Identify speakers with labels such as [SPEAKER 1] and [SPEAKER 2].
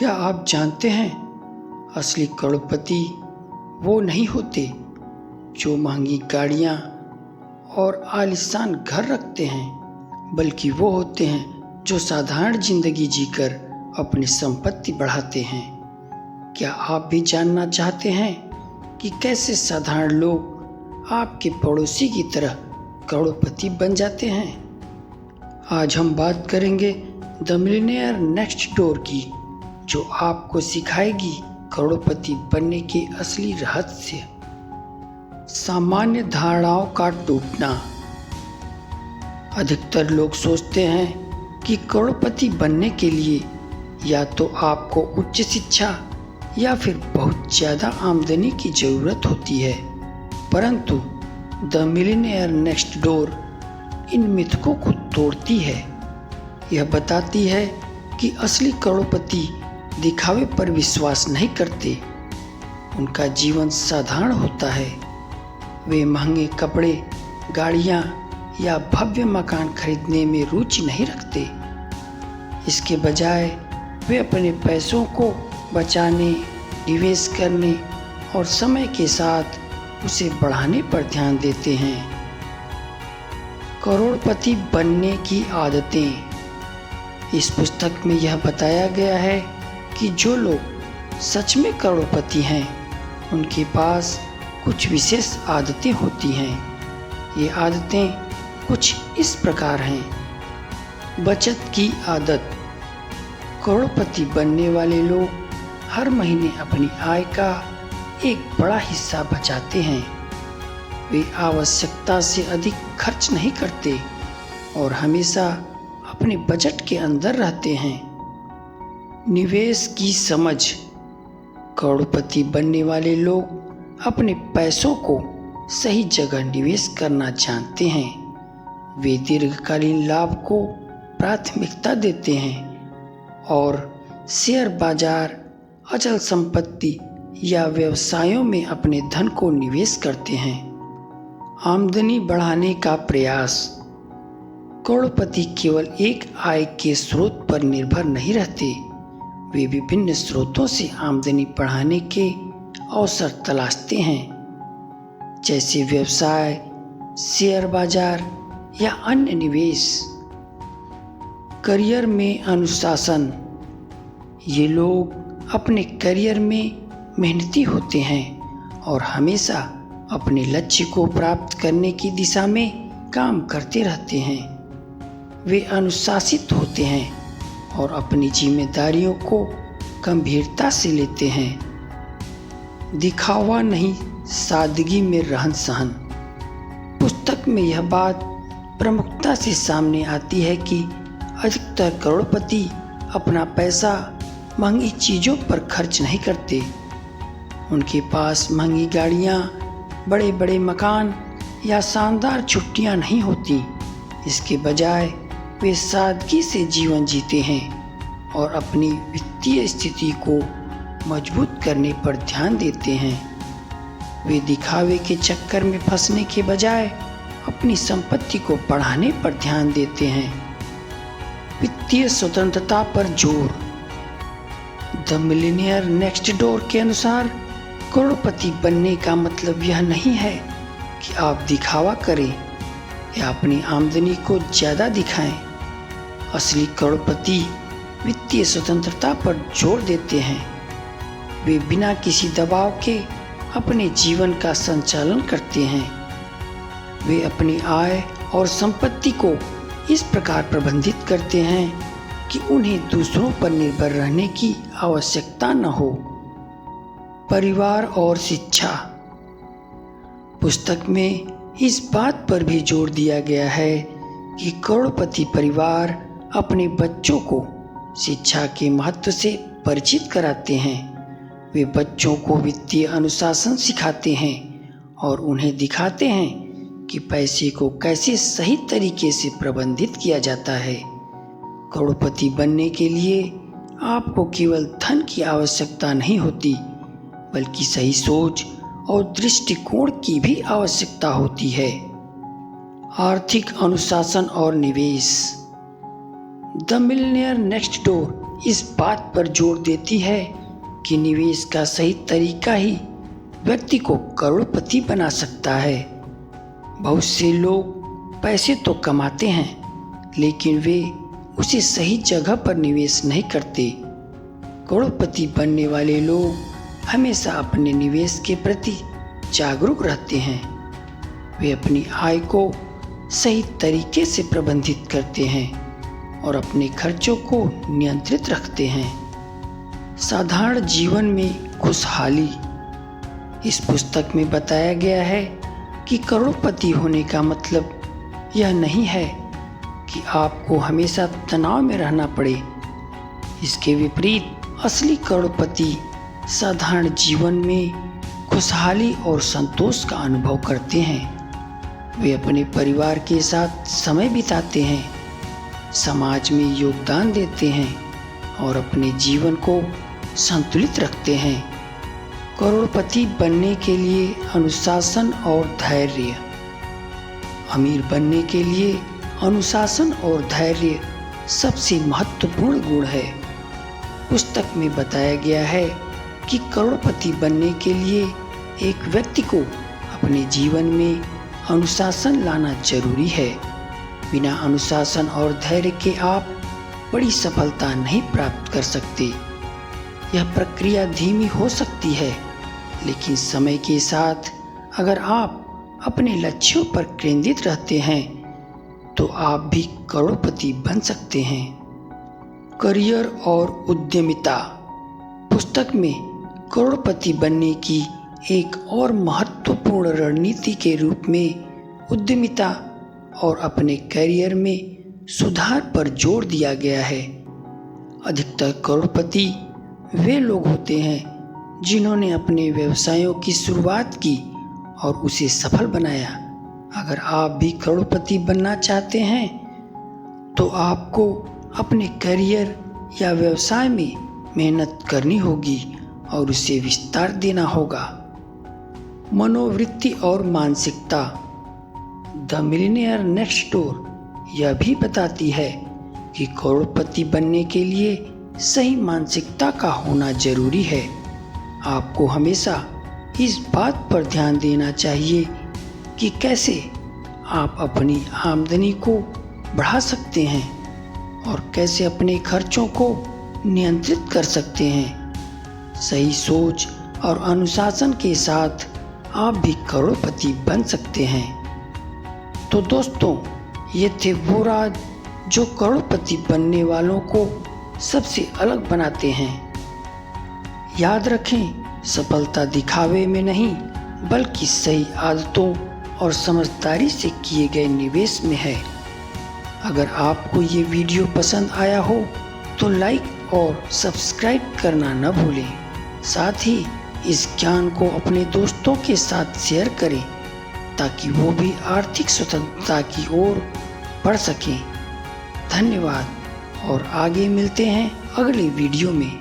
[SPEAKER 1] क्या आप जानते हैं, असली करोड़पति वो नहीं होते जो महंगी गाड़ियाँ और आलीशान घर रखते हैं, बल्कि वो होते हैं जो साधारण जिंदगी जीकर अपनी संपत्ति बढ़ाते हैं। क्या आप भी जानना चाहते हैं कि कैसे साधारण लोग आपके पड़ोसी की तरह करोड़पति बन जाते हैं? आज हम बात करेंगे द मिलियनेयर नेक्स्ट डोर की, जो आपको सिखाएगी करोड़पति बनने के असली रहस्य। सामान्य धारणाओं का टूटना। अधिकतर लोग सोचते हैं कि करोड़पति बनने के लिए या तो आपको उच्च शिक्षा या फिर बहुत ज़्यादा आमदनी की ज़रूरत होती है, परंतु द मिलियनेयर नेक्स्ट डोर इन मिथकों को तोड़ती है। यह बताती है कि असली करोड़पति दिखावे पर विश्वास नहीं करते, उनका जीवन साधारण होता है। वे महंगे कपड़े, गाड़ियाँ या भव्य मकान खरीदने में रुचि नहीं रखते। इसके बजाय वे अपने पैसों को बचाने, निवेश करने और समय के साथ उसे बढ़ाने पर ध्यान देते हैं। करोड़पति बनने की आदतें। इस पुस्तक में यह बताया गया है कि जो लोग सच में करोड़पति हैं, उनके पास कुछ विशेष आदतें होती हैं। ये आदतें कुछ इस प्रकार हैं। बचत की आदत। करोड़पति बनने वाले लोग हर महीने अपनी आय का एक बड़ा हिस्सा बचाते हैं। वे आवश्यकता से अधिक खर्च नहीं करते और हमेशा अपने बजट के अंदर रहते हैं। निवेश की समझ। करोड़पति बनने वाले लोग अपने पैसों को सही जगह निवेश करना जानते हैं। वे दीर्घकालीन लाभ को प्राथमिकता देते हैं और शेयर बाजार, अचल संपत्ति या व्यवसायों में अपने धन को निवेश करते हैं। आमदनी बढ़ाने का प्रयास। करोड़पति केवल एक आय के स्रोत पर निर्भर नहीं रहते, वे विभिन्न स्रोतों से आमदनी बढ़ाने के अवसर तलाशते हैं, जैसे व्यवसाय, शेयर बाजार या अन्य निवेश। करियर में अनुशासन। ये लोग अपने करियर में मेहनती होते हैं और हमेशा अपने लक्ष्य को प्राप्त करने की दिशा में काम करते रहते हैं। वे अनुशासित होते हैं और अपनी जिम्मेदारियों को गंभीरता से लेते हैं। दिखावा नहीं, सादगी में रहन सहन। पुस्तक में यह बात प्रमुखता से सामने आती है कि अधिकतर करोड़पति अपना पैसा महंगी चीज़ों पर खर्च नहीं करते। उनके पास महंगी गाड़ियाँ, बड़े बड़े मकान या शानदार छुट्टियाँ नहीं होती। इसके बजाय वे सादगी से जीवन जीते हैं और अपनी वित्तीय स्थिति को मजबूत करने पर ध्यान देते हैं। वे दिखावे के चक्कर में फंसने के बजाय अपनी संपत्ति को बढ़ाने पर ध्यान देते हैं। वित्तीय स्वतंत्रता पर जोर। द मिलियनेयर नेक्स्ट डोर के अनुसार करोड़पति बनने का मतलब यह नहीं है कि आप दिखावा करें या अपनी आमदनी को ज़्यादा दिखाएं। असली करोड़पति वित्तीय स्वतंत्रता पर जोर देते हैं। वे बिना किसी दबाव के अपने जीवन का संचालन करते हैं। वे अपनी आय और संपत्ति को इस प्रकार प्रबंधित करते हैं कि उन्हें दूसरों पर निर्भर रहने की आवश्यकता न हो। परिवार और शिक्षा। पुस्तक में इस बात पर भी जोर दिया गया है कि करोड़पति परिवार अपने बच्चों को शिक्षा के महत्व से परिचित कराते हैं। वे बच्चों को वित्तीय अनुशासन सिखाते हैं और उन्हें दिखाते हैं कि पैसे को कैसे सही तरीके से प्रबंधित किया जाता है। करोड़पति बनने के लिए आपको केवल धन की आवश्यकता नहीं होती, बल्कि सही सोच और दृष्टिकोण की भी आवश्यकता होती है। आर्थिक अनुशासन और निवेश। द मिलियनेयर नेक्स्ट डोर इस बात पर जोर देती है कि निवेश का सही तरीका ही व्यक्ति को करोड़पति बना सकता है। बहुत से लोग पैसे तो कमाते हैं, लेकिन वे उसे सही जगह पर निवेश नहीं करते। करोड़पति बनने वाले लोग हमेशा अपने निवेश के प्रति जागरूक रहते हैं। वे अपनी आय को सही तरीके से प्रबंधित करते हैं और अपने खर्चों को नियंत्रित रखते हैं। साधारण जीवन में खुशहाली। इस पुस्तक में बताया गया है कि करोड़पति होने का मतलब यह नहीं है कि आपको हमेशा तनाव में रहना पड़े। इसके विपरीत असली करोड़पति साधारण जीवन में खुशहाली और संतोष का अनुभव करते हैं। वे अपने परिवार के साथ समय बिताते हैं, समाज में योगदान देते हैं और अपने जीवन को संतुलित रखते हैं। करोड़पति बनने के लिए अनुशासन और धैर्य। अमीर बनने के लिए अनुशासन और धैर्य सबसे महत्वपूर्ण गुण है। पुस्तक में बताया गया है कि करोड़पति बनने के लिए एक व्यक्ति को अपने जीवन में अनुशासन लाना जरूरी है। बिना अनुशासन और धैर्य के आप बड़ी सफलता नहीं प्राप्त कर सकते। यह प्रक्रिया धीमी हो सकती है, लेकिन समय के साथ अगर आप अपने लक्ष्यों पर केंद्रित रहते हैं तो आप भी करोड़पति बन सकते हैं। करियर और उद्यमिता। पुस्तक में करोड़पति बनने की एक और महत्वपूर्ण रणनीति के रूप में उद्यमिता और अपने करियर में सुधार पर जोर दिया गया है। अधिकतर करोड़पति वे लोग होते हैं जिन्होंने अपने व्यवसायों की शुरुआत की और उसे सफल बनाया। अगर आप भी करोड़पति बनना चाहते हैं तो आपको अपने करियर या व्यवसाय में मेहनत करनी होगी और उसे विस्तार देना होगा। मनोवृत्ति और मानसिकता। द मिलियनेयर नेक्स्ट डोर यह भी बताती है कि करोड़पति बनने के लिए सही मानसिकता का होना जरूरी है। आपको हमेशा इस बात पर ध्यान देना चाहिए कि कैसे आप अपनी आमदनी को बढ़ा सकते हैं और कैसे अपने खर्चों को नियंत्रित कर सकते हैं। सही सोच और अनुशासन के साथ आप भी करोड़पति बन सकते हैं। तो दोस्तों, ये थे वो राज जो करोड़पति बनने वालों को सबसे अलग बनाते हैं। याद रखें, सफलता दिखावे में नहीं बल्कि सही आदतों और समझदारी से किए गए निवेश में है। अगर आपको ये वीडियो पसंद आया हो तो लाइक और सब्सक्राइब करना न भूलें। साथ ही इस ज्ञान को अपने दोस्तों के साथ शेयर करें ताकि वो भी आर्थिक स्वतंत्रता की ओर बढ़ सकें। धन्यवाद और आगे मिलते हैं अगले वीडियो में।